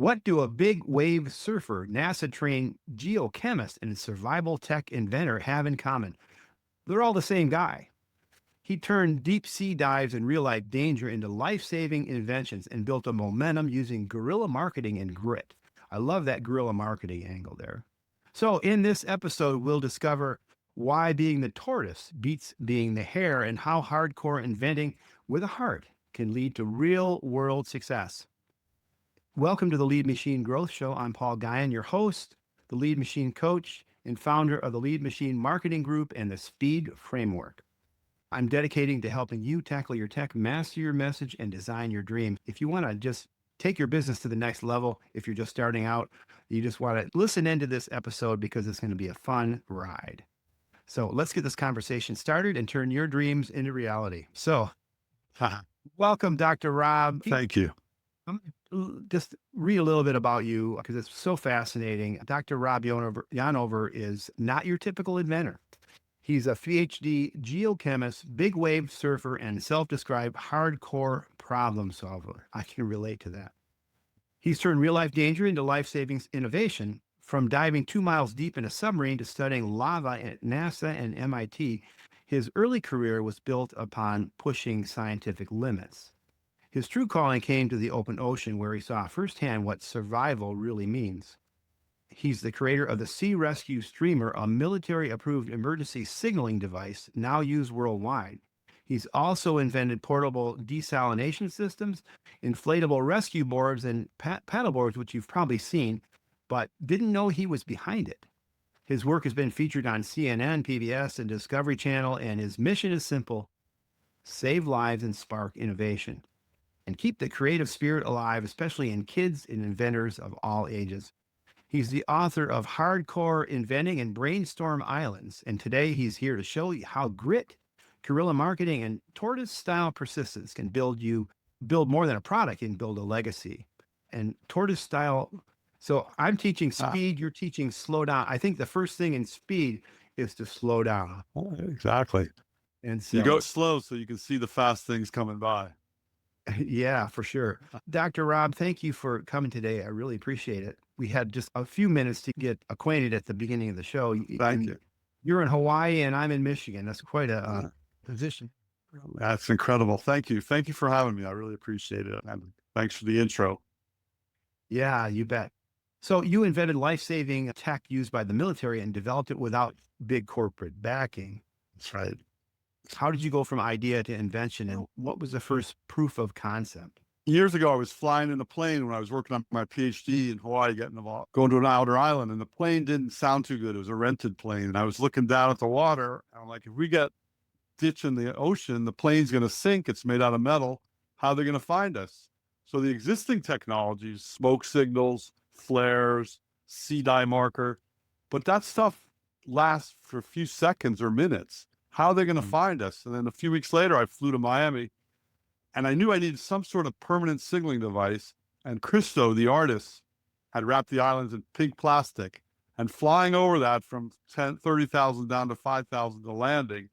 What do a big wave surfer, NASA trained geochemist, and survival tech inventor have in common? They're all the same guy. He turned deep sea dives and real life danger into life saving inventions and built a momentum using guerrilla marketing and grit. I love that guerrilla marketing angle there. So, in this episode, we'll discover why being the tortoise beats being the hare and how hardcore inventing with a heart can lead to real world success. Welcome to the Lead Machine Growth Show. I'm Paul Guyan, your host, the Lead Machine coach, and founder of the Lead Machine Marketing Group and the Speed Framework. I'm dedicating to helping you tackle your tech, master your message, and design your dream. If you want to just take your business to the next level, if you're just starting out, you just want to listen into this episode because it's going to be a fun ride. So let's get this conversation started and turn your dreams into reality. So, welcome, Dr. Rob. Thank you. Just read a little bit about you because it's so fascinating. Dr. Rob Yonover is not your typical inventor. He's a PhD geochemist, big wave surfer, and self-described hardcore problem solver. I can relate to that. He's turned real-life danger into life-saving innovation, from diving 2 miles deep in a submarine to studying lava at NASA and MIT. His early career was built upon pushing scientific limits. His true calling came to the open ocean, where he saw firsthand what survival really means. He's the creator of the SeeRescue Streamer, a military-approved emergency signaling device now used worldwide. He's also invented portable desalination systems, inflatable rescue boards, and paddle boards, which you've probably seen, but didn't know he was behind it. His work has been featured on CNN, PBS, and Discovery Channel, and his mission is simple: save lives and spark innovation, and keep the creative spirit alive, especially in kids and inventors of all ages. He's the author of Hardcore Inventing and Brainstorm Islands, and today he's here to show you how grit, guerrilla marketing, and tortoise-style persistence can build more than a product, and build a legacy. And tortoise-style, so I'm teaching speed, you're teaching slow down. I think the first thing in speed is to slow down. Exactly. And so, You go slow so you can see the fast things coming by. yeah, for sure. Dr. Rob, thank you for coming today. I really appreciate it. We had just a few minutes to get acquainted at the beginning of the show. Thank you. You're in Hawaii and I'm in Michigan. That's quite a position. That's incredible. Thank you. Thank you for having me. I really appreciate it. And thanks for the intro. Yeah, you bet. So you invented life-saving tech used by the military and developed it without big corporate backing. That's right. How did you go from idea to invention, and what was the first proof of concept? Years ago, I was flying in a plane when I was working on my PhD in Hawaii, going to an outer island, and the plane didn't sound too good. It was a rented plane. And I was looking down at the water, and I'm like, if we get ditched in the ocean, the plane's going to sink. It's made out of metal. How are they going to find us? So the existing technologies, smoke signals, flares, sea dye marker, but that stuff lasts for a few seconds or minutes. How are they going to find us? And then a few weeks later, I flew to Miami, and I knew I needed some sort of permanent signaling device. And Christo, the artist, had wrapped the islands in pink plastic, and flying over that from 30,000 down to 5,000 to landing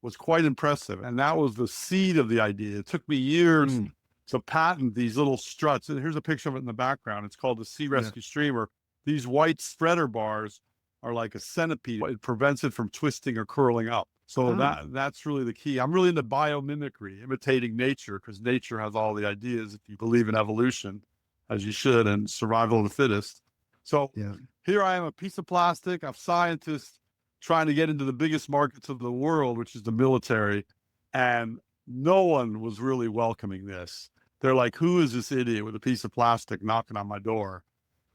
was quite impressive. And that was the seed of the idea. It took me years to patent these little struts. And here's a picture of it in the background. It's called the SeeRescue Streamer. These white spreader bars are like a centipede. It prevents it from twisting or curling up. So that's really the key. I'm really into biomimicry, imitating nature, because nature has all the ideas if you believe in evolution, as you should, and survival of the fittest. So here I am, a piece of plastic. I'm a scientist trying to get into the biggest markets of the world, which is the military. And no one was really welcoming this. They're like, who is this idiot with a piece of plastic knocking on my door?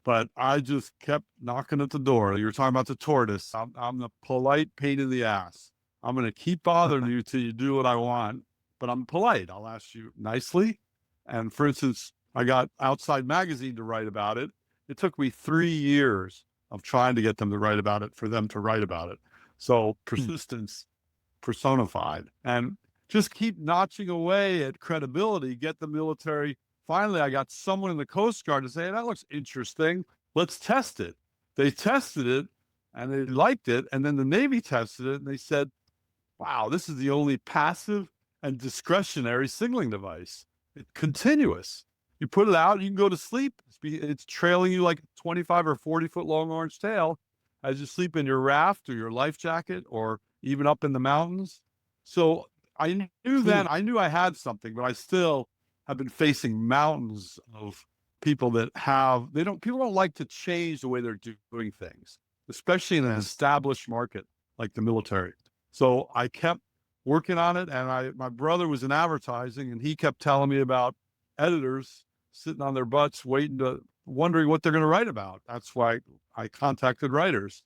But I just kept knocking at the door. You were talking about the tortoise. I'm the polite pain in the ass. I'm going to keep bothering you till you do what I want, but I'm polite. I'll ask you nicely. And for instance, I got Outside Magazine to write about it. It took me 3 years of trying to get them to write about it for them to write about it. So persistence personified, and just keep notching away at credibility, get the military. Finally, I got someone in the Coast Guard to say, that looks interesting. Let's test it. They tested it and they liked it. And then the Navy tested it and they said, wow, this is the only passive and discretionary signaling device. It's continuous. You put it out, you can go to sleep. It's trailing you like a 25 or 40-foot long orange tail as you sleep in your raft or your life jacket or even up in the mountains. So I knew then, I knew I had something, but I still have been facing mountains of people that people don't like to change the way they're doing things, especially in an established market like the military. So I kept working on it. And my brother was in advertising, and he kept telling me about editors sitting on their butts, wondering what they're going to write about. That's why I contacted writers.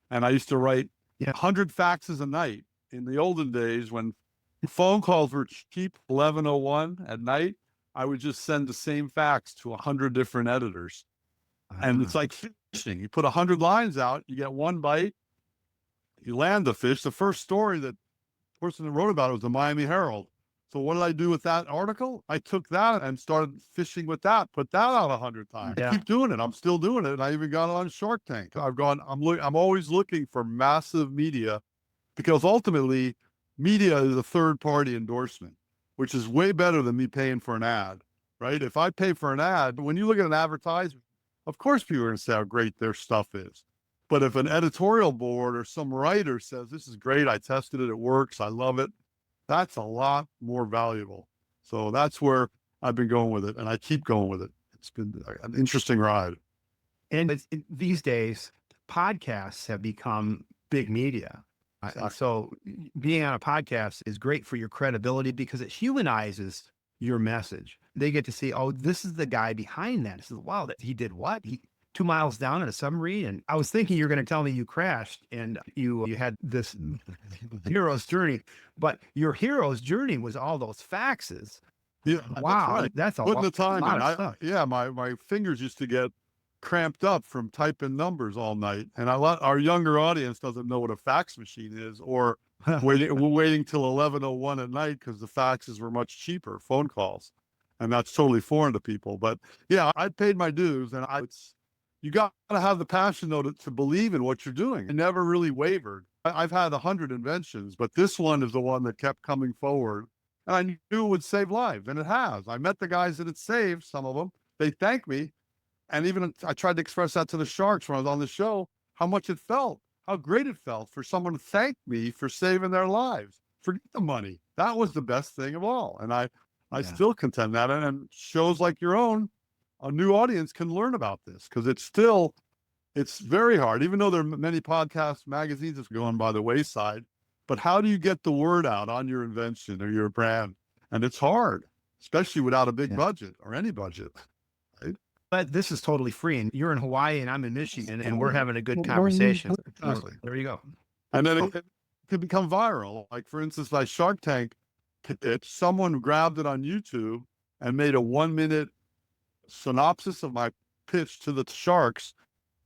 And I used to write 100 faxes a night in the olden days when phone calls were cheap, 11:01 at night. I would just send the same fax to 100 different editors. And it's like fishing. You put 100 lines out, you get one bite, you land the fish. The first story that the person that wrote about it was the Miami Herald. So what did I do with that article? I took that and started fishing with that, put that out 100 times. I keep doing it. I'm still doing it. And I even got it on Shark Tank. I'm always looking for massive media, because ultimately media is a third party endorsement, which is way better than me paying for an ad, right? If I pay for an ad, when you look at an advertisement, of course people are going to say how great their stuff is. But if an editorial board or some writer says, this is great, I tested it, it works, I love it, that's a lot more valuable. So that's where I've been going with it, and I keep going with it. It's been an interesting ride. And these days, podcasts have become big media. Exactly. So being on a podcast is great for your credibility because it humanizes your message. They get to see, oh, this is the guy behind that. It says, wow, he did what? He 2 miles down in a submarine. And I was thinking you're going to tell me you crashed and you had this hero's journey, but your hero's journey was all those faxes. Yeah. Wow. That's a putting the time in. stuff. My fingers used to get cramped up from typing numbers all night. And our younger audience doesn't know what a fax machine is, or waiting till 11:01 at night because the faxes were much cheaper, phone calls. And that's totally foreign to people. But yeah, I paid my dues, and you got to have the passion though to believe in what you're doing. I never really wavered. I've had 100 inventions, but this one is the one that kept coming forward, and I knew it would save lives, and it has. I met the guys that it saved, some of them. They thanked me. And even I tried to express that to the sharks when I was on the show, how much it felt, how great it felt for someone to thank me for saving their lives. Forget the money. That was the best thing of all. And I still contend that. And shows like your own, a new audience can learn about this, because it's very hard, even though there are many podcasts, magazines that's going by the wayside. But how do you get the word out on your invention or your brand? And it's hard, especially without a big budget or any budget. Right? But this is totally free, and you're in Hawaii and I'm in Michigan, and we're having a good conversation. Exactly. There you go. And then it could become viral. Like, for instance, my Shark Tank pitch, someone grabbed it on YouTube and made a 1-minute synopsis of my pitch to the sharks,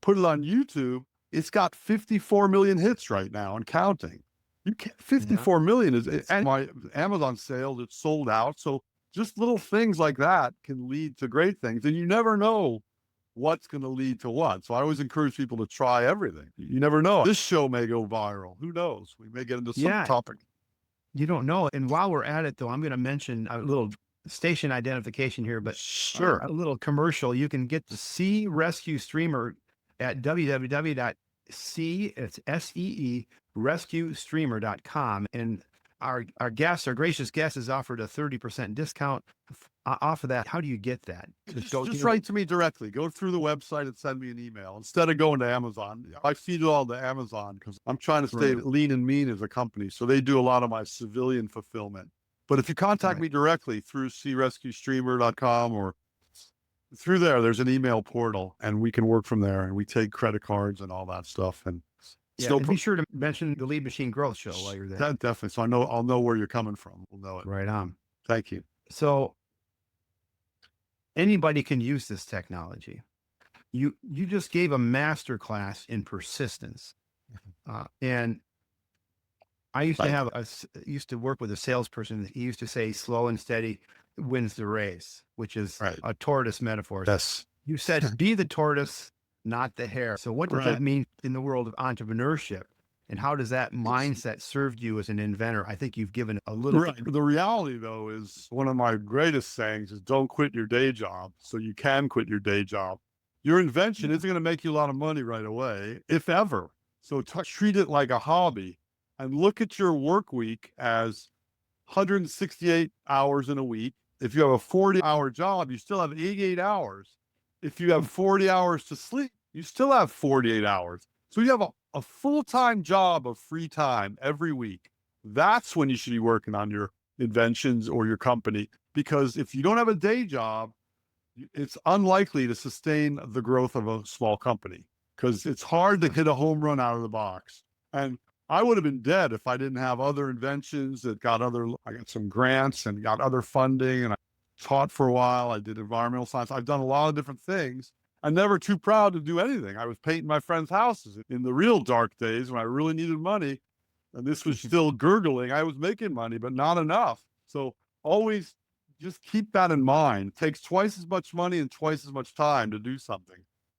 put it on YouTube. It's got 54 million hits right now and counting. 54 million and my Amazon sales, it's sold out. So just little things like that can lead to great things, and you never know what's going to lead to what. So I always encourage people to try everything. You never know. This show may go viral. Who knows? We may get into some topic. You don't know. And while we're at it, though, I'm going to mention a little station identification here, but sure, a little commercial. You can get the SeeRescue Streamer at SeeRescueStreamer.com. And our gracious guest has offered a 30% discount off of that. How do you get that? Just write to me directly. Go through the website and send me an email instead of going to Amazon. I feed it all to Amazon because I'm trying to stay lean and mean as a company. So they do a lot of my civilian fulfillment. But if you contact me directly through SeeRescueStreamer.com or through there's an email portal, and we can work from there, and we take credit cards and all that stuff. And be sure to mention the Lead Machine Growth Show while you're there. That definitely. So I'll know where you're coming from. We'll know it. Right on. Thank you. So anybody can use this technology. You just gave a master class in persistence, and I used to used to work with a salesperson. He used to say, "Slow and steady wins the race," which is a tortoise metaphor. Yes. You said, "Be the tortoise, not the hare." So what does that mean in the world of entrepreneurship? And how does that mindset served you as an inventor? I think you've given a little. Right. The reality, though, is one of my greatest sayings is don't quit your day job so you can quit your day job. Your invention isn't going to make you a lot of money right away, if ever. So treat it like a hobby and look at your work week as 168 hours in a week. If you have a 40-hour job, you still have 88 hours. If you have 40 hours to sleep, you still have 48 hours. So you have a full-time job of free time every week. That's when you should be working on your inventions or your company. Because if you don't have a day job, it's unlikely to sustain the growth of a small company because it's hard to hit a home run out of the box. And I would have been dead if I didn't have other inventions I got some grants and got other funding, and I taught for a while. I did environmental science. I've done a lot of different things. I'm never too proud to do anything. I was painting my friends' houses in the real dark days when I really needed money. And this was still gurgling. I was making money, but not enough. So always just keep that in mind. It takes twice as much money and twice as much time to do something.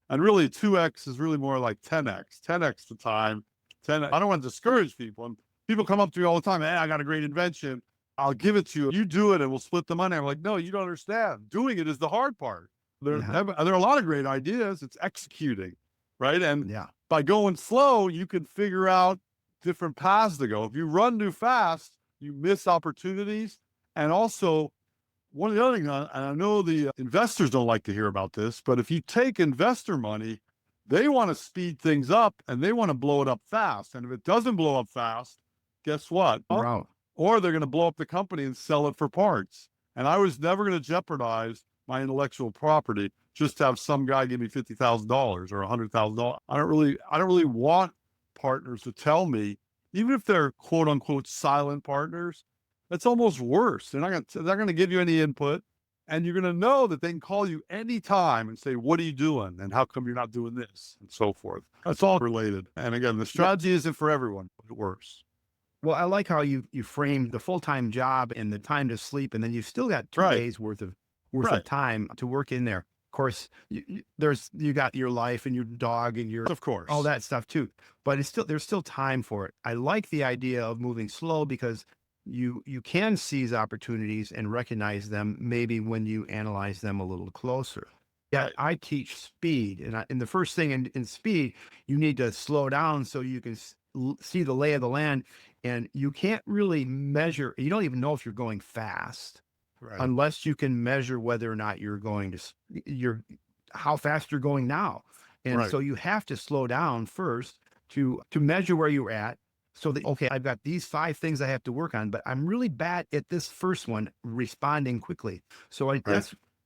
And really 2x is really more like 10x, 10x the time. I don't want to discourage people. And people come up to me all the time. Hey, I got a great invention. I'll give it to you. You do it and we'll split the money. I'm like, no, you don't understand. Doing it is the hard part. There are a lot of great ideas. It's executing, right? And by going slow, you can figure out different paths to go. If you run too fast, you miss opportunities. And also, one of the other things, and I know the investors don't like to hear about this, but if you take investor money, they want to speed things up and they want to blow it up fast. And if it doesn't blow up fast, guess what? Or they're going to blow up the company and sell it for parts. And I was never going to jeopardize my intellectual property just to have some guy give me $50,000 or $100,000. I don't really want partners to tell me, even if they're quote unquote silent partners, that's almost worse. They're not going to give you any input, and you're going to know that they can call you anytime and say, what are you doing? And how come you're not doing this? And so forth. That's all related. And again, the strategy isn't for everyone, but it works. Well, I like how you framed the full-time job and the time to sleep, and then you've still got 2 days worth of time to work in there. Of course, you got your life and your dog and your all that stuff too, but there's still time for it. I like the idea of moving slow because you can seize opportunities and recognize them maybe when you analyze them a little closer. Yeah, I teach speed, and the first thing in speed, you need to slow down so you can see the lay of the land, and you can't really measure. You don't even know if you're going fast unless you can measure whether or not you're going to how fast you're going now. And so you have to slow down first to measure where you're at. So that, okay, I've got these 5 things I have to work on, but I'm really bad at this first one, responding quickly. So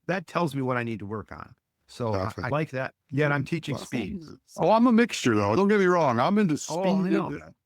that tells me what I need to work on. So I like that. Yeah, and I'm teaching speed. Oh, I'm a mixture though. Don't get me wrong. I'm into speed.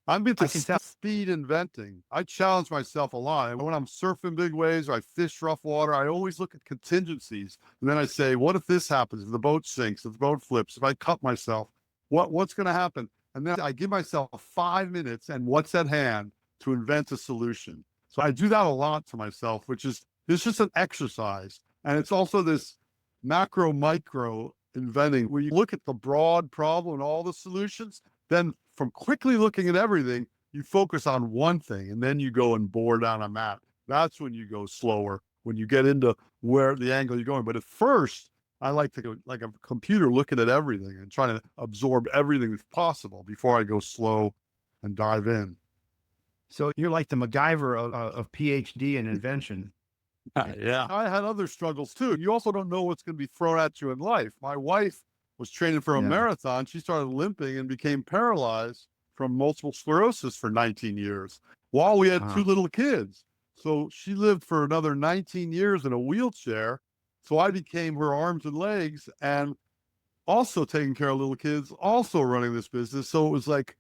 I'm into speed inventing. I challenge myself a lot. And when I'm surfing big waves or I fish rough water, I always look at contingencies. And then I say, what if this happens? If the boat sinks, if the boat flips, if I cut myself, what's going to happen? And then I give myself 5 minutes and what's at hand to invent a solution. So I do that a lot to myself, it's just an exercise. And it's also this macro, micro inventing where you look at the broad problem and all the solutions. Then from quickly looking at everything, you focus on one thing and then you go and bore down on that. That's when you go slower, when you get into where the angle you're going. But at first, I like to go like a computer looking at everything and trying to absorb everything that's possible before I go slow and dive in. So you're like the MacGyver of PhD and invention. Yeah. I had other struggles too. You also don't know what's going to be thrown at you in life. My wife was training for a marathon. She started limping and became paralyzed from multiple sclerosis for 19 years while we had 2 little kids. So she lived for another 19 years in a wheelchair. So I became her arms and legs and also taking care of little kids, also running this business. So it was like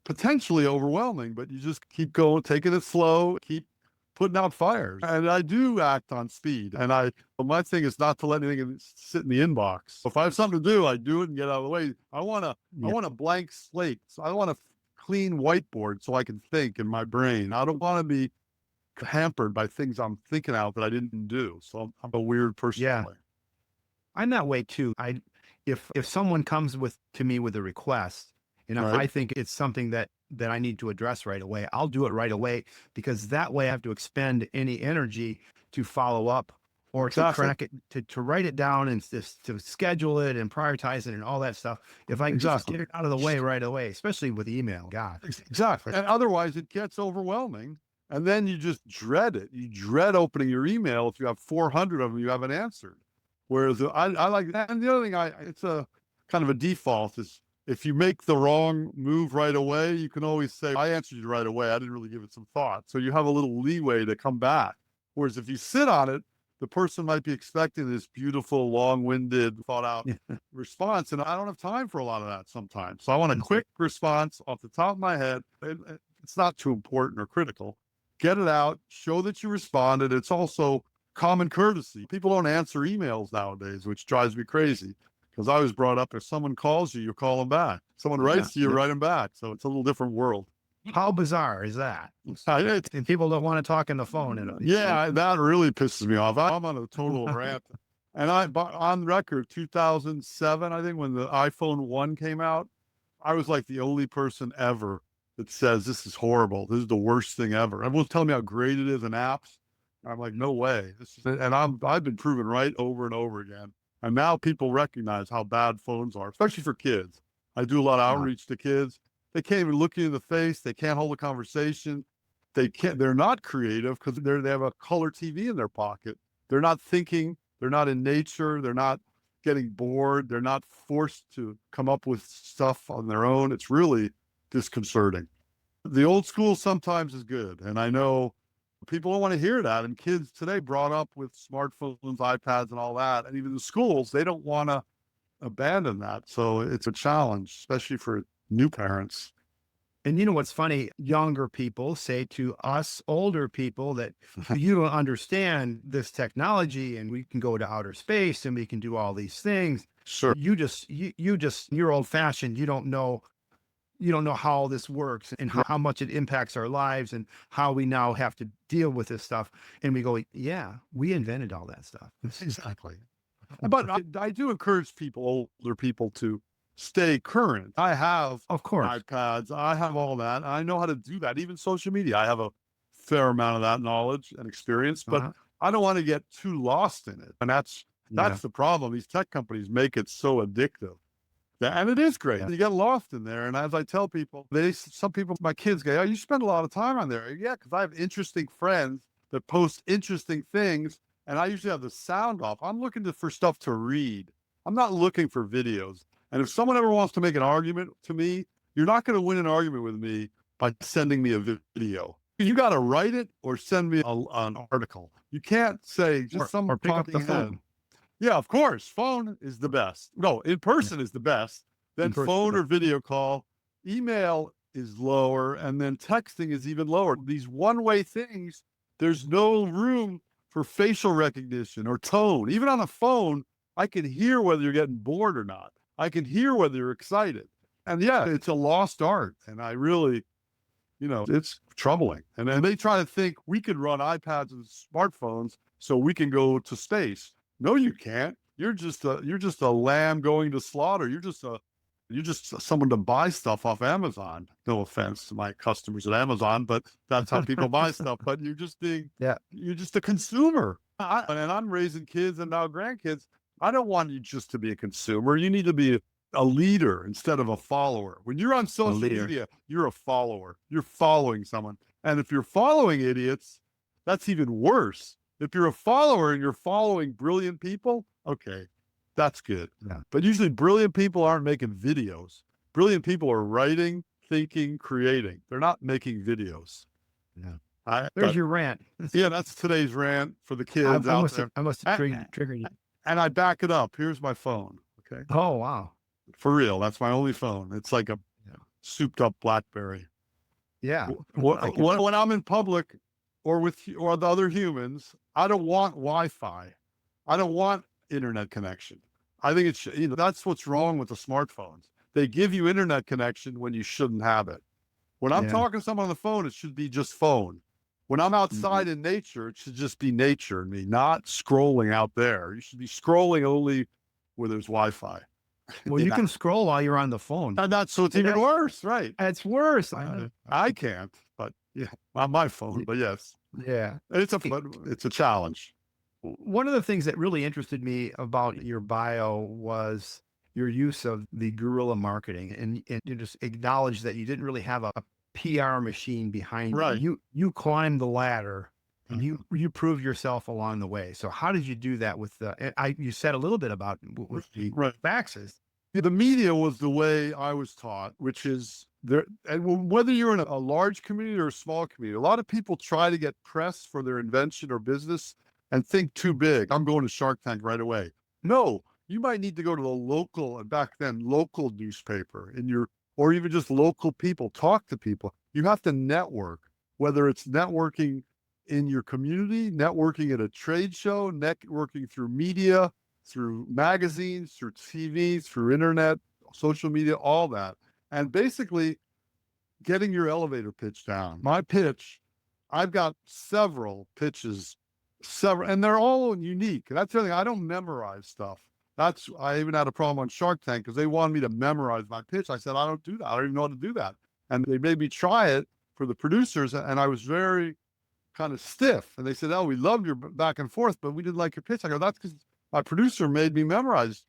potentially overwhelming, but you just keep going, taking it slow, keep putting out fires. And I do act on speed. And my thing is not to let anything sit in the inbox. If I have something to do, I do it and get out of the way. I want a blank slate. So I want a clean whiteboard so I can think in my brain. I don't want to be hampered by things I'm thinking out that I didn't do. So I'm a weird person. Yeah. I'm that way too. If someone comes to me with a request And Right. I think it's something that I need to address right away. I'll do it right away, because that way I have to expend any energy to follow up or to Exactly. crack it, to write it down and just to schedule it and prioritize it and all that stuff. If I can just Exactly. get it out of the way right away, especially with email, God. Exactly. And otherwise it gets overwhelming. And then you just dread it. You dread opening your email. If you have 400 of them, you haven't answered. Whereas I like that. And the other thing, it's a kind of a default is if you make the wrong move right away, you can always say, I answered you right away. I didn't really give it some thought. So you have a little leeway to come back. Whereas if you sit on it, the person might be expecting this beautiful, long-winded, thought-out response, and I don't have time for a lot of that sometimes. So I want a quick response off the top of my head. It's not too important or critical. Get it out, show that you responded. It's also common courtesy. People don't answer emails nowadays, which drives me crazy, because I was brought up, if someone calls you, you call them back. Someone writes to you, write them back. So it's a little different world. How bizarre is that? It's, And people don't want to talk on the phone. yeah, that really pisses me off. I'm on a total rant. And on record, 2007, I think, when the iPhone 1 came out, I was like the only person ever that says this is horrible. This is the worst thing ever. Everyone's telling me how great it is in apps. I'm like, no way. And I've been proven right over and over again. And now people recognize how bad phones are, especially for kids. I do a lot of outreach to kids. They can't even look you in the face. They can't hold a conversation. They're not creative because they have a color TV in their pocket. They're not thinking. They're not in nature. They're not getting bored. They're not forced to come up with stuff on their own. It's really disconcerting. The old school sometimes is good. And I know people don't want to hear that. And kids today brought up with smartphones, iPads, and all that. And even the schools, they don't want to abandon that. So it's a challenge, especially for new parents. And you know what's funny? Younger people say to us older people that you don't understand this technology, and we can go to outer space and we can do all these things. Sure. You're old fashioned. You don't know how all this works and how much it impacts our lives and how we now have to deal with this stuff. And we go, yeah, we invented all that stuff. Exactly. But I do encourage older people to stay current. I have, of course, iPads. I have all that. I know how to do that. Even social media, I have a fair amount of that knowledge and experience, but I don't want to get too lost in it. And that's the problem. These tech companies make it so addictive. And it is great. You get lost in there. And as I tell people, some people, my kids go, oh, you spend a lot of time on there. Yeah, because I have interesting friends that post interesting things. And I usually have the sound off. I'm looking for stuff to read. I'm not looking for videos. And if someone ever wants to make an argument to me, you're not going to win an argument with me by sending me a video. You got to write it or send me an article. You can't say just or pick up the talking phone. head. Yeah, of course. Phone is the best. No, in person is the best. Then phone or video call. Email is lower. And then texting is even lower. These one-way things, there's no room for facial recognition or tone. Even on a phone, I can hear whether you're getting bored or not. I can hear whether you're excited. And yeah, it's a lost art. And I really, it's troubling. And then they try to think we could run iPads and smartphones so we can go to space. No, you can't. You're just a lamb going to slaughter. You're just someone to buy stuff off Amazon. No offense to my customers at Amazon, but that's how people buy stuff. But you're just a consumer. And I'm raising kids and now grandkids. I don't want you just to be a consumer. You need to be a leader instead of a follower. When you're on social media, you're a follower. You're following someone. And if you're following idiots, that's even worse. If you're a follower and you're following brilliant people, okay, that's good. Yeah. But usually brilliant people aren't making videos. Brilliant people are writing, thinking, creating. They're not making videos. Yeah. There's your rant. Yeah, that's today's rant for the kids out there. I must have triggered you. And I back it up. Here's my phone. Okay. Oh, wow. For real. That's my only phone. It's like a souped up BlackBerry. Yeah. When I'm in public or the other humans, I don't want Wi-Fi. I don't want internet connection. I think that's what's wrong with the smartphones. They give you internet connection when you shouldn't have it. When I'm talking to someone on the phone, it should be just phone. When I'm outside in nature, it should just be nature and me, not scrolling out there. You should be scrolling only where there's Wi-Fi. Well, you can scroll while you're on the phone. And that's so it's even worse, right? It's worse. I know. I can't, but yeah, on my phone. But yes, Yeah. it's a challenge. One of the things that really interested me about your bio was your use of the guerrilla marketing, and you just acknowledged that you didn't really have a PR machine behind you. Right. You climbed the ladder and you proved yourself along the way. So how did you do that with you said a little bit about with the faxes. The media was the way I was taught, which is there. And whether you're in a large community or a small community, a lot of people try to get press for their invention or business and think too big. I'm going to Shark Tank right away. No, you might need to go to the local, and back then, local newspaper or even just local people, talk to people. You have to network, whether it's networking in your community, networking at a trade show, networking through media, through magazines, through TV, through internet, social media, all that. And basically getting your elevator pitch down. My pitch, I've got several pitches, and they're all unique. That's the thing. I don't memorize stuff. I even had a problem on Shark Tank because they wanted me to memorize my pitch. I said, I don't do that. I don't even know how to do that. And they made me try it for the producers. And I was very kind of stiff. And they said, oh, we loved your back and forth, but we didn't like your pitch. I go, that's because my producer made me memorize.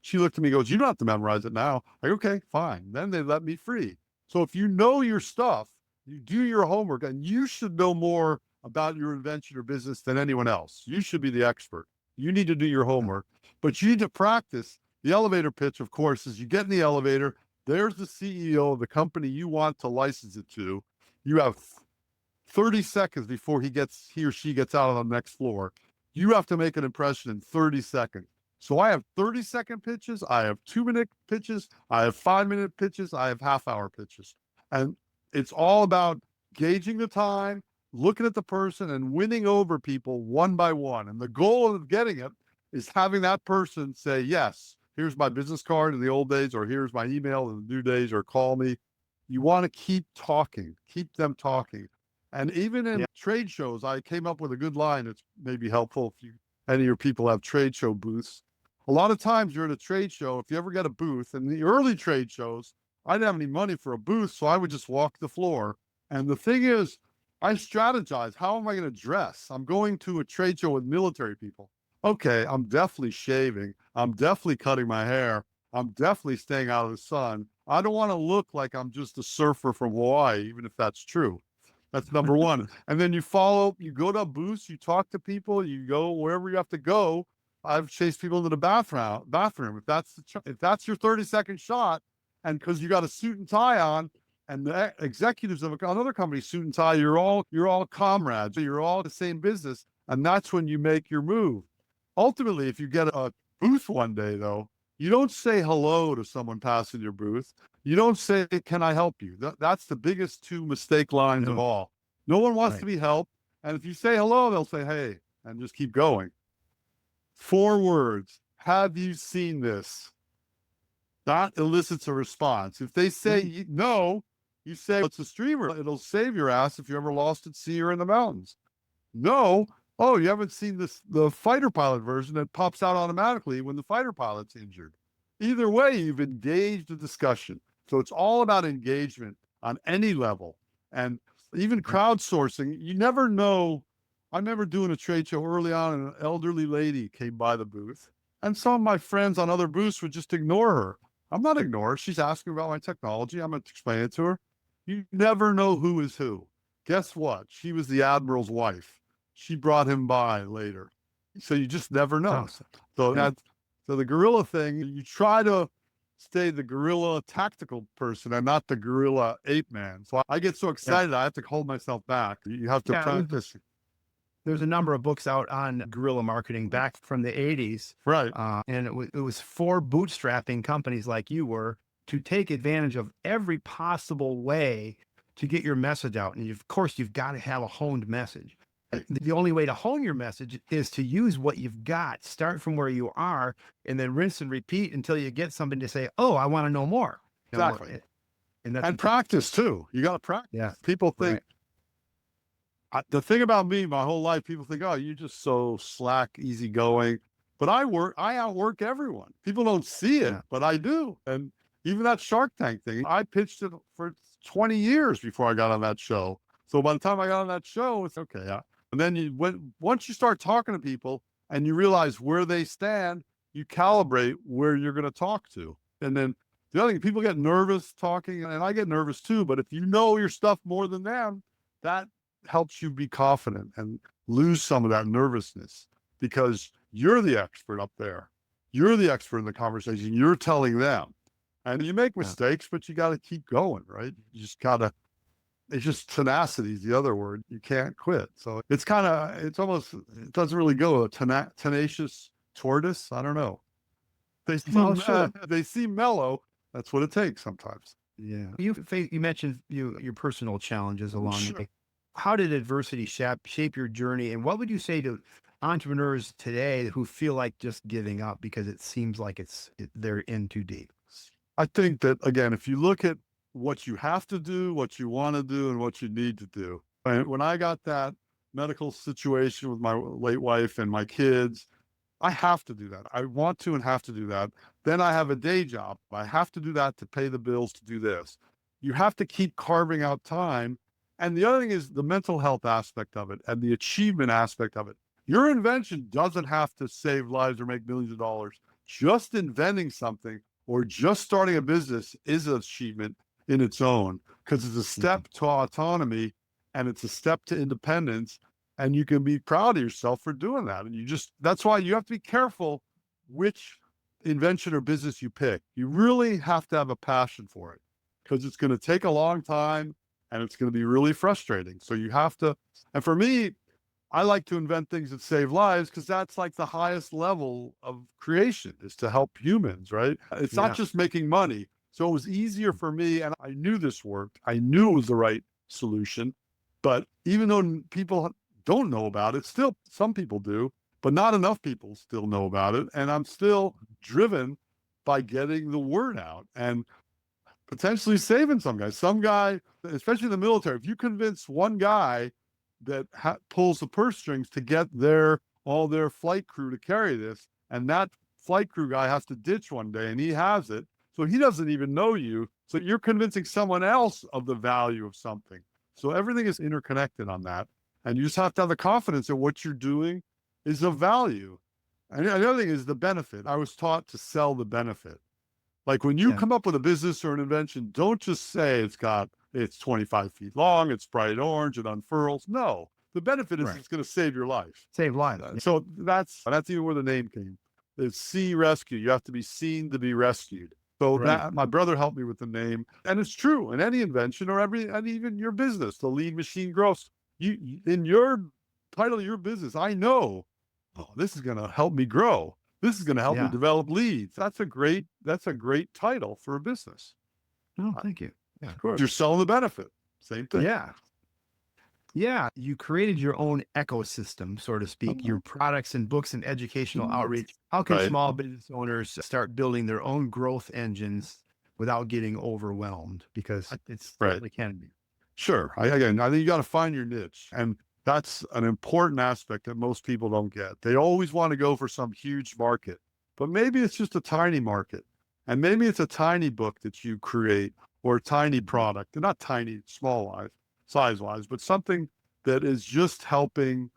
She looked at me and goes, you don't have to memorize it now. I go, okay, fine. Then they let me free. So if you know your stuff, you do your homework, and you should know more about your invention or business than anyone else. You should be the expert. You need to do your homework, but you need to practice. The elevator pitch, of course, is you get in the elevator. There's the CEO of the company you want to license it to. You have 30 seconds before he or she gets out on the next floor. You have to make an impression in 30 seconds. So I have 30-second pitches. I have 2-minute pitches. I have 5-minute pitches. I have half-hour pitches. And it's all about gauging the time, looking at the person, and winning over people one by one. And the goal of getting it is having that person say, yes, here's my business card in the old days, or here's my email in the new days, or call me. You want to keep talking, keep them talking. And even in trade shows, I came up with a good line. It's maybe helpful if any of your people have trade show booths. A lot of times you're at a trade show, if you ever get a booth, in the early trade shows, I didn't have any money for a booth, so I would just walk the floor. And the thing is, I strategize. How am I going to dress? I'm going to a trade show with military people. Okay, I'm definitely shaving. I'm definitely cutting my hair. I'm definitely staying out of the sun. I don't want to look like I'm just a surfer from Hawaii, even if that's true. That's number one. And then you go to booths, you talk to people, you go wherever you have to go. I've chased people into the bathroom. If that's your 30-second shot, and because you got a suit and tie on, and the executives of another company, suit and tie, you're all comrades. You're all the same business. And that's when you make your move. Ultimately, if you get a booth one day, though, you don't say hello to someone passing your booth. You don't say, can I help you? That's the biggest 2 mistake lines of all. No one wants to be helped. And if you say hello, they'll say, hey, and just keep going. 4 words. Have you seen this? That elicits a response. If they say no, you say, it's a streamer. It'll save your ass if you're ever lost at sea or in the mountains. No. Oh, you haven't seen the fighter pilot version that pops out automatically when the fighter pilot's injured. Either way, you've engaged the discussion. So it's all about engagement on any level. And even crowdsourcing, you never know. I remember doing a trade show early on, and an elderly lady came by the booth. And some of my friends on other booths would just ignore her. I'm not ignoring her. She's asking about my technology. I'm going to explain it to her. You never know who is who. Guess what? She was the admiral's wife. She brought him by later. So you just never know. So the guerrilla thing, you try to stay the guerrilla tactical person and not the guerrilla ape man. So I get so excited, I have to hold myself back. You have to practice. There's a number of books out on guerrilla marketing back from the 80s. Right. And it was for bootstrapping companies like you were to take advantage of every possible way to get your message out. And of course, you've got to have a honed message. The only way to hone your message is to use what you've got, start from where you are, and then rinse and repeat until you get somebody to say, oh, I want to know more. Exactly. And practice too. You got to practice. Yeah. People think, the thing about me, my whole life, people think, oh, you're just so slack, easygoing. but I outwork everyone. People don't see it, Yeah. but I do. And even that Shark Tank thing, I pitched it for 20 years before I got on that show. So by the time I got on that show, it's okay. And then once you start talking to people and you realize where they stand, you calibrate where you're going to talk to. And then the other thing, people get nervous talking, and I get nervous too. But if you know your stuff more than them, that helps you be confident and lose some of that nervousness, because you're the expert up there. You're the expert in the conversation. You're telling them. And you make mistakes, but you got to keep going, right? You just got to, it's just tenacity is the other word. You can't quit. So it's almost, it doesn't really go, a tenacious tortoise. I don't know. They seem mellow. That's what it takes sometimes. Yeah. You mentioned your personal challenges along the Sure. way. How did adversity shape your journey? And what would you say to entrepreneurs today who feel like just giving up because it seems like they're in too deep? I think that, again, if you look at what you have to do, what you want to do, and what you need to do. And when I got that medical situation with my late wife and my kids, I have to do that. I want to and have to do that. Then I have a day job. I have to do that to pay the bills, to do this. You have to keep carving out time. And the other thing is the mental health aspect of it and the achievement aspect of it. Your invention doesn't have to save lives or make millions of dollars. Just inventing something or just starting a business is an achievement in its own, because it's a step to autonomy and it's a step to independence. And you can be proud of yourself for doing that. And that's why you have to be careful which invention or business you pick. You really have to have a passion for it, because it's going to take a long time and it's going to be really frustrating. So you have to, and for me, I like to invent things that save lives, because that's like the highest level of creation, is to help humans, right? It's not just making money. So it was easier for me, and I knew this worked. I knew it was the right solution. But even though people don't know about it, still some people do, but not enough people still know about it. And I'm still driven by getting the word out and potentially saving some guy. Some guy, especially in the military, if you convince one guy that pulls the purse strings to get all their flight crew to carry this, and that flight crew guy has to ditch one day and he has it, so he doesn't even know you. So you're convincing someone else of the value of something. So everything is interconnected on that. And you just have to have the confidence that what you're doing is of value. And the other thing is the benefit. I was taught to sell the benefit. Like when you come up with a business or an invention, don't just say it's 25 feet long, it's bright orange, it unfurls. No, the benefit is it's going to save your life. Save lives. So that's even where the name came. It's SeeRescue. You have to be seen to be rescued. So that my brother helped me with the name. And it's true in any invention and even your business, the lean machine growth. In your title of your business, I know, this is going to help me grow. This is going to help me develop leads. That's a great title for a business. Oh, thank you. Yeah, of course. You're selling the benefit. Same thing. Yeah. Yeah. You created your own ecosystem, so to speak, your products and books and educational outreach. How can small business owners start building their own growth engines without getting overwhelmed? Because it certainly can be. Sure. I think you got to find your niche. And that's an important aspect that most people don't get. They always want to go for some huge market, but maybe it's just a tiny market. And maybe it's a tiny book that you create, or a tiny product. They're not tiny, size-wise, but something that is just helping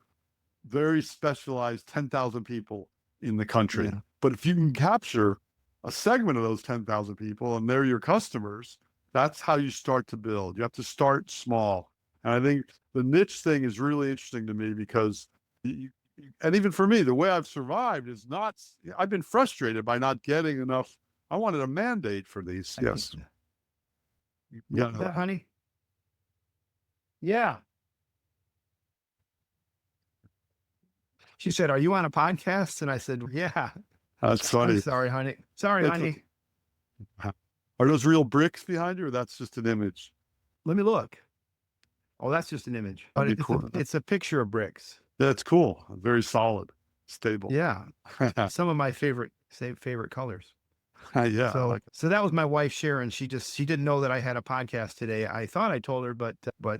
very specialized 10,000 people in the country. Yeah. But if you can capture a segment of those 10,000 people and they're your customers, that's how you start to build. You have to start small. And I think the niche thing is really interesting to me, because and even for me, the way I've survived is I've been frustrated by not getting enough. I wanted a mandate for these. Yes. Yeah, honey. Yeah. She said, "Are you on a podcast?" And I said, "Yeah." That's funny. I'm sorry, honey. Sorry, honey. Are those real bricks behind you, or that's just an image? Let me look. Oh, that's just an image. But it's a picture of bricks. That's cool. Very solid, stable. Yeah. Some of my favorite colors. Yeah. So that was my wife, Sharon. She didn't know that I had a podcast today. I thought I told her, but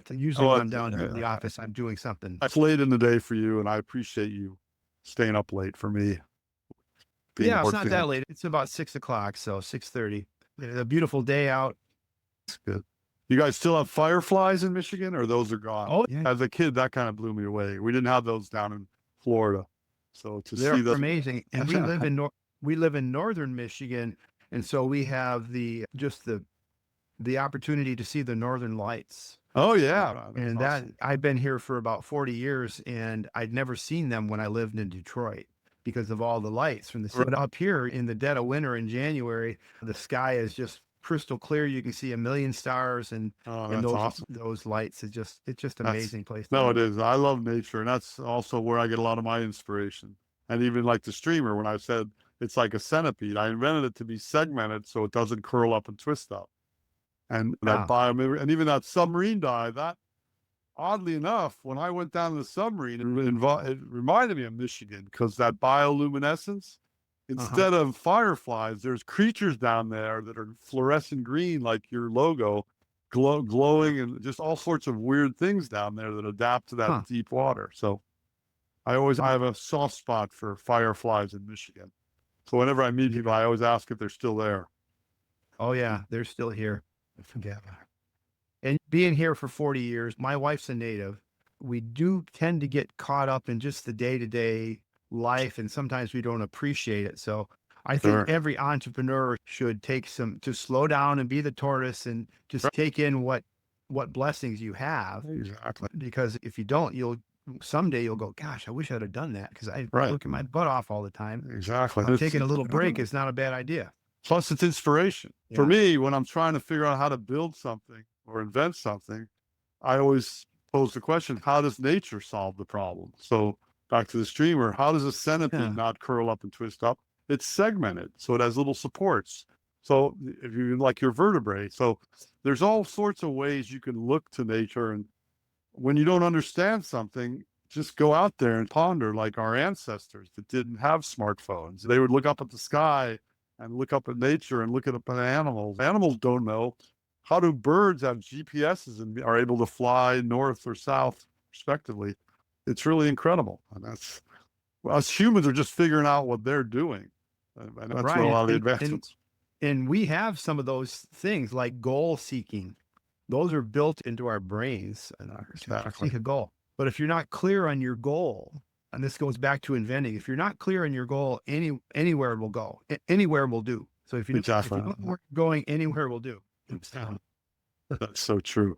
usually when I'm down here in the office, I'm doing something. It's late in the day for you, and I appreciate you staying up late for me. being Yeah, it's towards not the that end. late. It's about 6 o'clock, so 6:30. It's a beautiful day out. It's good. You guys still have fireflies in Michigan, or those are gone? Oh, yeah, As a kid, that kind of blew me away. We didn't have those down in Florida. So to they're see the amazing. And we live in northern Michigan, and so we have the opportunity to see the northern lights. oh yeah, that's And that awesome. I've been here for about 40 years, and I'd never seen them when I lived in Detroit because of all the lights from the city. But up here in the dead of winter in January, the sky is just crystal clear. You can see a million stars, Oh, and that's awesome. those lights. It's just That's amazing place to no, it live. is. I love nature, and that's also where I get a lot of my inspiration. And even like the streamer, when I said it's like a centipede, I invented it to be segmented so it doesn't curl up and twist up. And that Wow. and even that submarine dive, that oddly enough, when I went down to the submarine, it reminded me of Michigan because that bioluminescence, Uh-huh. instead of fireflies, there's creatures down there that are fluorescent green, like your logo, glowing, and just all sorts of weird things down there that adapt to that Huh. deep water. So I have a soft spot for fireflies in Michigan. So whenever I meet people, I always ask if they're still there. Oh yeah, they're still here. Yeah. And being here for 40 years, my wife's a native. We do tend to get caught up in just the day-to-day life, and sometimes we don't appreciate it. So I think Sure. every entrepreneur should take some to slow down and be the tortoise and just take in what blessings you have. Exactly. Because if you don't, you'll someday you'll go, gosh, I wish I'd have done that because I Right. working my butt off all the time. Exactly. Taking a little break is not a bad idea. Plus, it's inspiration. For Yeah. me, when I'm trying to figure out how to build something or invent something, I always pose the question, how does nature solve the problem? So back to the streamer, how does a centipede Yeah. not curl up and twist up? It's segmented, so it has little supports. So if you like your vertebrae, so there's all sorts of ways you can look to nature. And when you don't understand something, just go out there and ponder, like our ancestors that didn't have smartphones. They would look up at the sky and look up at nature and look at animals. Animals don't know. How do birds have GPSs and are able to fly north or south, respectively? It's really incredible. And that's, well, us humans are just figuring out what they're doing. And that's where a Right. lot of the And advancements. we have some of those things like goal seeking. Those are built into our brains and to Exactly. seek a goal. But if you're not clear on your goal, and this goes back to inventing, if you're not clear on your goal, anywhere will go. Anywhere will do. So if you Exactly. don't know where you're going, anywhere will do. That's so true.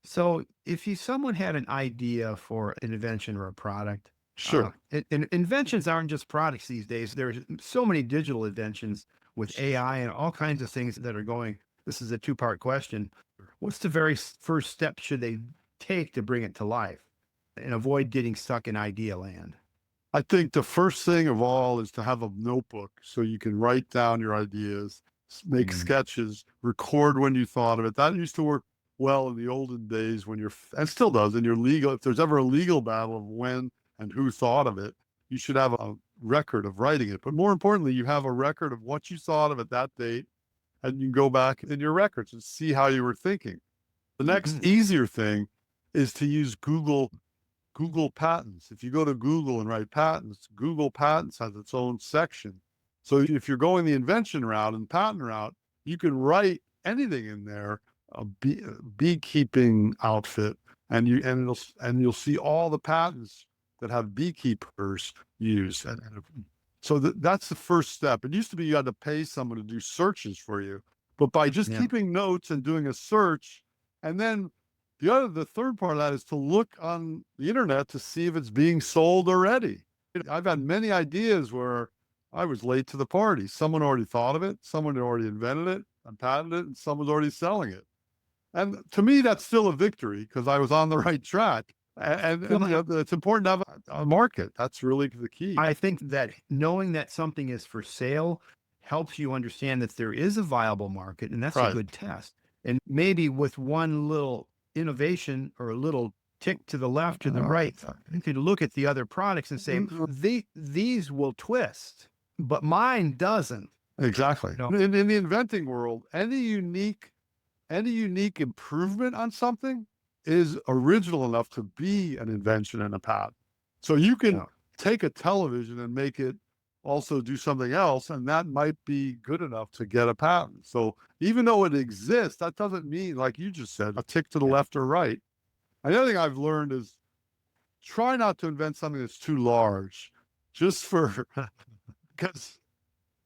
So if someone had an idea for an invention or a product, Sure. and inventions aren't just products these days. There's so many digital inventions with AI and all kinds of things that are going. This is a two-part question. What's the very first step should they take to bring it to life and avoid getting stuck in idea land? I think the first thing of all is to have a notebook so you can write down your ideas, make Mm. sketches, record when you thought of it. That used to work well in the olden days when and still does, in your legal, if there's ever a legal battle of when and who thought of it, you should have a record of writing it. But more importantly, you have a record of what you thought of at that date, and you can go back in your records and see how you were thinking. The next Mhm. easier thing is to use Google Patents. If you go to Google and write patents, Google Patents has its own section. So if you're going the invention route and patent route, you can write anything in there, a beekeeping outfit, and you'll see all the patents that have beekeepers use. So that's the first step. It used to be you had to pay someone to do searches for you, but by just Yeah. keeping notes and doing a search, and then the third part of that is to look on the internet to see if it's being sold already. I've had many ideas where I was late to the party. Someone already thought of it, someone had already invented it and patented it, and someone's already selling it. And to me, that's still a victory because I was on the right track. And you know, it's important to have a market. That's really the key. I think that knowing that something is for sale helps you understand that there is a viable market, and that's a Right. good test. And maybe with one little innovation or a little tick to the left or the right, you could look at the other products and say, these will twist, but mine doesn't. Exactly. No. In the inventing world, any unique improvement on something is original enough to be an invention and a patent. So you can No. take a television and make it also do something else, and that might be good enough to get a patent. So even though it exists, that doesn't mean, like you just said, a tick to the left or right. Another thing I've learned is try not to invent something that's too large, just for because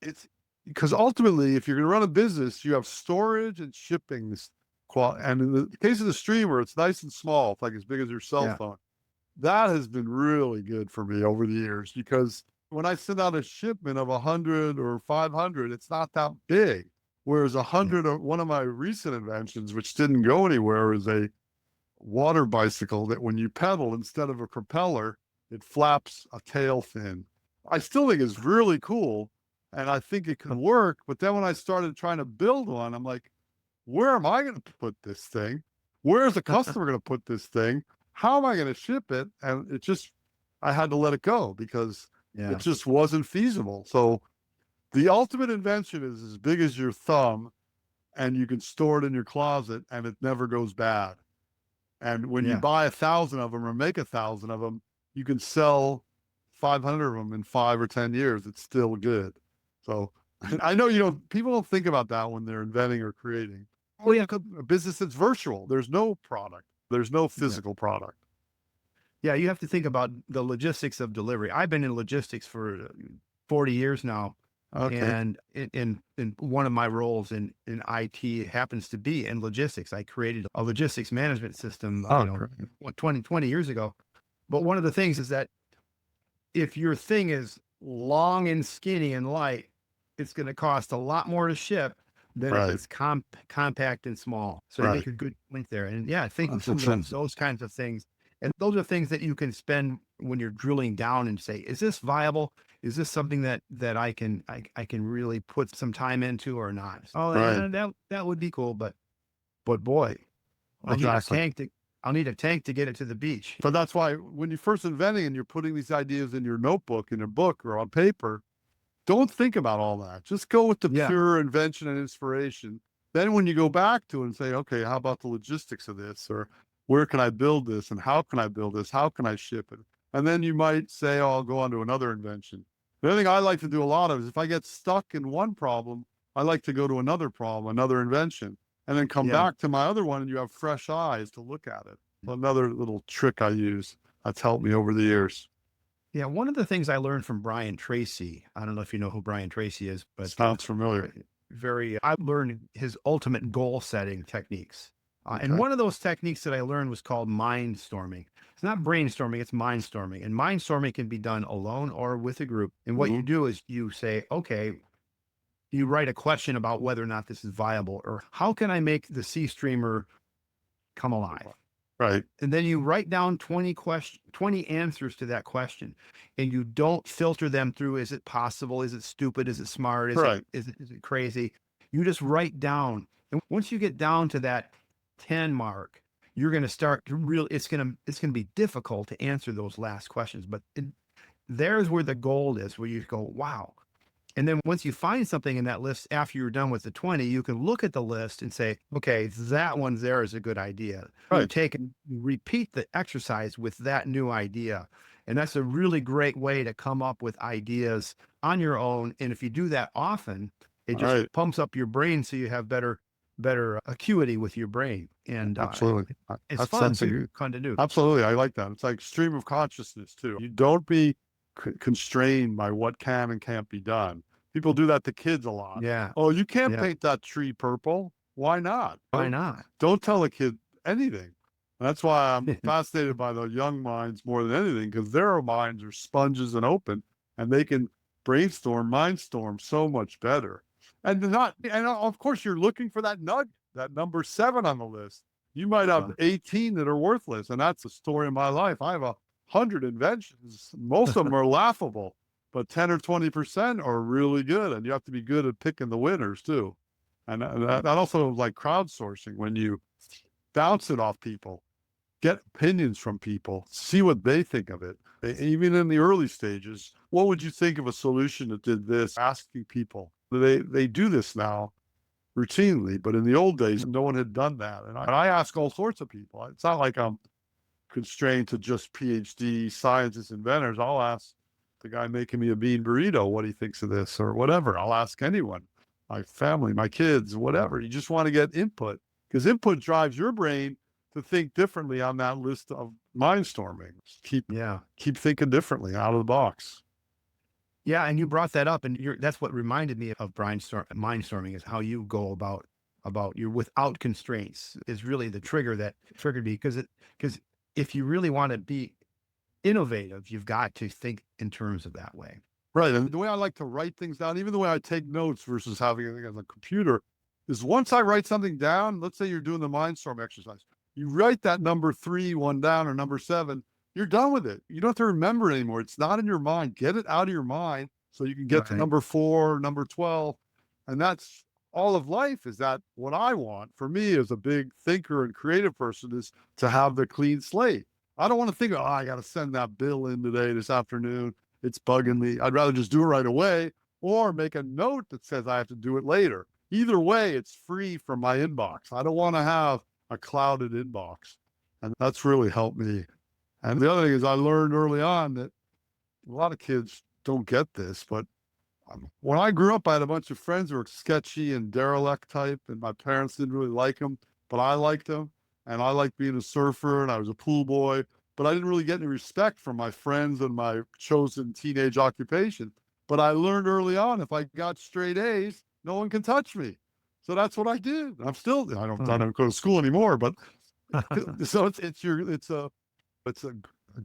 it's because ultimately, if you're going to run a business, you have storage and shipping. And in the case of the streamer, it's nice and small. It's like as big as your cell Yeah. phone. That has been really good for me over the years, because when I send out a shipment of 100 or 500, it's not that big. Whereas 100, one of my recent inventions, which didn't go anywhere, is a water bicycle that when you pedal, instead of a propeller, it flaps a tail fin. I still think it's really cool, and I think it could work. But then when I started trying to build one, I'm like, where am I going to put this thing? Where's the customer going to put this thing? How am I going to ship it? And I had to let it go because Yeah. it just wasn't feasible. So the ultimate invention is as big as your thumb, and you can store it in your closet and it never goes bad. And when you buy 1,000 of them or make 1,000 of them, you can sell 500 of them in 5 or 10 years. It's still good. So I know, people don't think about that when they're inventing or creating. Oh, yeah. A business that's virtual. There's no product. There's no physical product. Yeah, you have to think about the logistics of delivery. I've been in logistics for 40 years now. Okay. And in one of my roles in IT happens to be in logistics. I created a logistics management system 20 years ago. But one of the things is that if your thing is long and skinny and light, it's going to cost a lot more to ship than if it's compact and small. So you make a good link there. And yeah, I think those kinds of things. And those are things that you can spend when you're drilling down and say, is this viable? Is this something that I can really put some time into or not? Oh, that would be cool. But boy, I'll need a tank to get it to the beach. But that's why when you're first inventing and you're putting these ideas in your notebook, in a book, or on paper, don't think about all that. Just go with the pure invention and inspiration. Then when you go back to it and say, okay, how about the logistics of this? Or where can I build this? And how can I build this? How can I ship it? And then you might say, oh, I'll go on to another invention. The other thing I like to do a lot of is if I get stuck in one problem, I like to go to another problem, another invention, and then come back to my other one, and you have fresh eyes to look at it. Another little trick I use that's helped me over the years. Yeah, one of the things I learned from Brian Tracy, I don't know if you know who Brian Tracy is, but sounds familiar. I learned his ultimate goal setting techniques. And one of those techniques that I learned was called mindstorming. It's not brainstorming, it's mindstorming. And mindstorming can be done alone or with a group. And what you do is you say, okay, you write a question about whether or not this is viable, or how can I make the sea streamer come alive? Right. And then you write down 20 answers to that question, and you don't filter them through. Is it possible? Is it stupid? Is it smart? Is it crazy? You just write down. And once you get down to that 10 mark, you're going to start to it's going to be difficult to answer those last questions, but there's where the gold is, where you go, wow. And then once you find something in that list, after you're done with the 20, you can look at the list and say, okay, that one there is a good idea. Right. You take and repeat the exercise with that new idea. And that's a really great way to come up with ideas on your own. And if you do that often, it just pumps up your brain, so you have better acuity with your brain. And absolutely, it's fun to do. Absolutely, I like that. It's like stream of consciousness too. You don't be constrained by what can and can't be done. People do that to kids a lot. Yeah. Oh, you can't paint that tree purple. Why not? Why not? Don't tell a kid anything. And that's why I'm fascinated by the young minds more than anything, because their minds are sponges and open, and they can mindstorm so much better. And of course, you're looking for that nugget, that number 7 on the list. You might have 18 that are worthless, and that's the story of my life. I have 100 inventions. Most of them are laughable, but 10 or 20% are really good, and you have to be good at picking the winners too. And that also, like crowdsourcing, when you bounce it off people, get opinions from people, see what they think of it. Even in the early stages, what would you think of a solution that did this? Asking people. They do this now routinely, but in the old days, no one had done that. And I ask all sorts of people. It's not like I'm constrained to just PhD scientists, inventors. I'll ask the guy making me a bean burrito what he thinks of this or whatever. I'll ask anyone, my family, my kids, whatever. You just want to get input because input drives your brain to think differently on that list of mindstorming. Keep thinking differently out of the box. Yeah, and you brought that up, and that's what reminded me of mindstorming is how you go about your without constraints is really the trigger that triggered me because if you really want to be innovative, you've got to think in terms of that way. Right. And the way I like to write things down, even the way I take notes versus having it on the computer, is once I write something down, let's say you're doing the mindstorm exercise, you write that number 3, 1 down, or number 7, you're done with it. You don't have to remember it anymore. It's not in your mind. Get it out of your mind so you can get to number 4, number 12. And that's all of life. Is that what I want for me as a big thinker and creative person is to have the clean slate. I don't want to think, oh, I got to send that bill in today, this afternoon. It's bugging me. I'd rather just do it right away or make a note that says I have to do it later. Either way, it's free from my inbox. I don't want to have a clouded inbox. And that's really helped me. And the other thing is I learned early on that a lot of kids don't get this, but when I grew up, I had a bunch of friends who were sketchy and derelict type, and my parents didn't really like them, but I liked them. And I liked being a surfer, and I was a pool boy, but I didn't really get any respect from my friends and my chosen teenage occupation. But I learned early on, if I got straight A's, no one can touch me. So that's what I did. I don't go to school anymore, but so it's a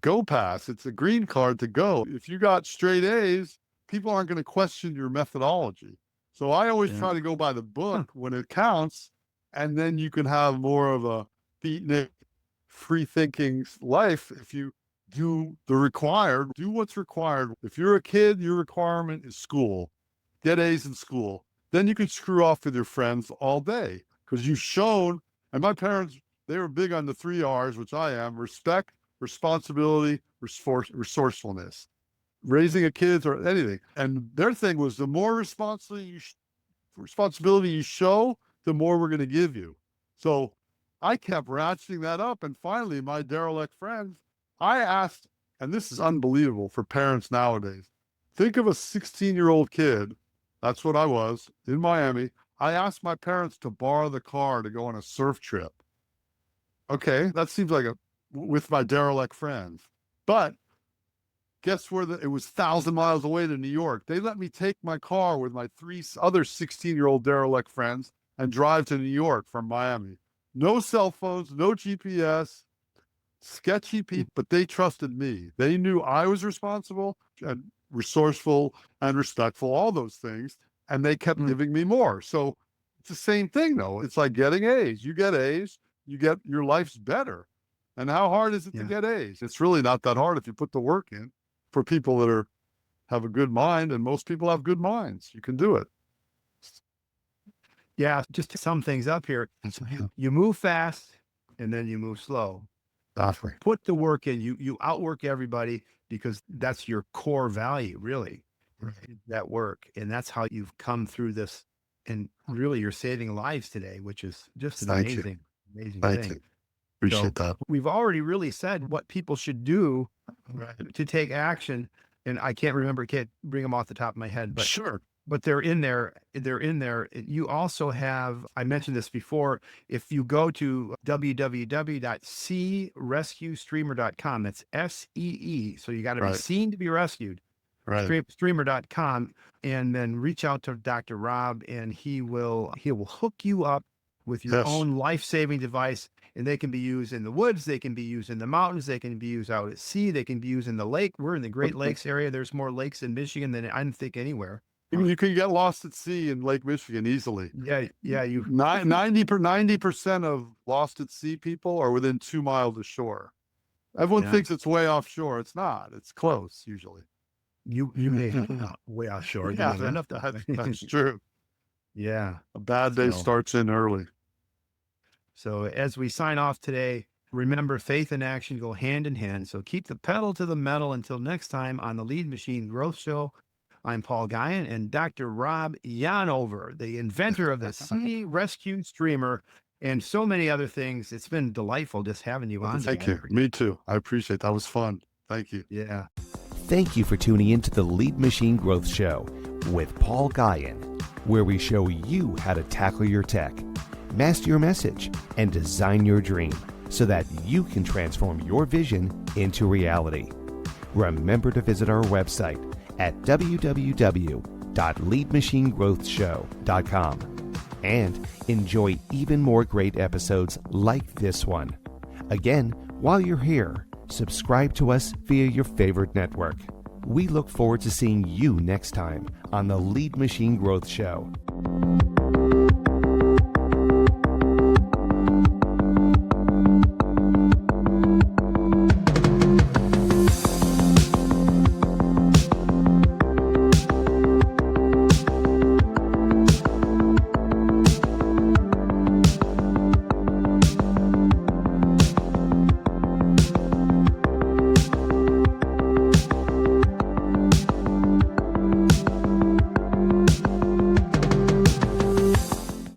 go pass. It's a green card to go. If you got straight A's, people aren't going to question your methodology. So I always try to go by the book when it counts, and then you can have more of a beatnik, free thinking life if you do what's required. If you're a kid, your requirement is school. Get A's in school. Then you can screw off with your friends all day because you've shown, and my parents, they were big on the 3 R's, which I am: respect, responsibility, resourcefulness. Raising a kid or anything. And their thing was the more responsibility you show, the more we're going to give you. So I kept ratcheting that up. And finally, my derelict friends, I asked, and this is unbelievable for parents nowadays. Think of a 16-year-old kid. That's what I was in Miami. I asked my parents to borrow the car to go on a surf trip. Okay, that seems like with my derelict friends. But guess where it was 1,000 miles away to New York. They let me take my car with my 3 other 16-year-old derelict friends and drive to New York from Miami. No cell phones, no GPS, sketchy people, but they trusted me. They knew I was responsible and resourceful and respectful, all those things, and they kept giving me more. So it's the same thing, though. It's like getting A's. You get A's, your life's better. And how hard is it to get A's? It's really not that hard if you put the work in. For people that have a good mind, and most people have good minds, you can do it. Yeah, just to sum things up here, you move fast and then you move slow. Exactly. Put the work in. You outwork everybody because that's your core value, really. Right. That work, and that's how you've come through this. And really, you're saving lives today, which is just an amazing thing. Appreciate that. We've already really said what people should do to take action, and I can't bring them off the top of my head, but sure. But they're in there. You also have, I mentioned this before, if you go to www.SeeRescueStreamer.com, that's SEE. So you got to be seen to be rescued. Streamer.com, and then reach out to Dr. Rob, and he will hook you up with your own life-saving device, and they can be used in the woods, they can be used in the mountains, they can be used out at sea, they can be used in the lake. We're in the Great Lakes area. There's more lakes in Michigan than I think anywhere. You can get lost at sea in Lake Michigan easily. Yeah. 90% of lost at sea people are within 2 miles of shore. Everyone thinks it's way offshore. It's not. It's close usually. You may way offshore. Yeah, that's true. Yeah. A bad day starts in early. So as we sign off today, remember, faith and action go hand in hand. So keep the pedal to the metal until next time on the Lead Machine Growth Show. I'm Paul Guyan, and Dr. Rob Yonover, the inventor of the SeeRescue Streamer and so many other things. It's been delightful just having you on. Thank you. Me too. I appreciate it. That was fun. Thank you. Yeah. Thank you for tuning in to the Lead Machine Growth Show with Paul Guyan, where we show you how to tackle your tech, master your message, and design your dream so that you can transform your vision into reality. Remember to visit our website at www.leadmachinegrowthshow.com and enjoy even more great episodes like this one. Again, while you're here, subscribe to us via your favorite network. We look forward to seeing you next time on the Lead Machine Growth Show.